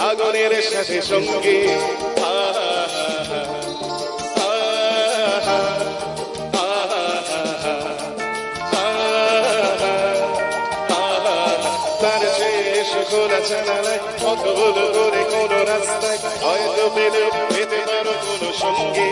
আগুনের সাথে সঙ্গে তার শেষ খোলা জানালায় কত বলো করে কোন রাস্তায় হয়তো পেলে পেতে পারো কোনো সঙ্গে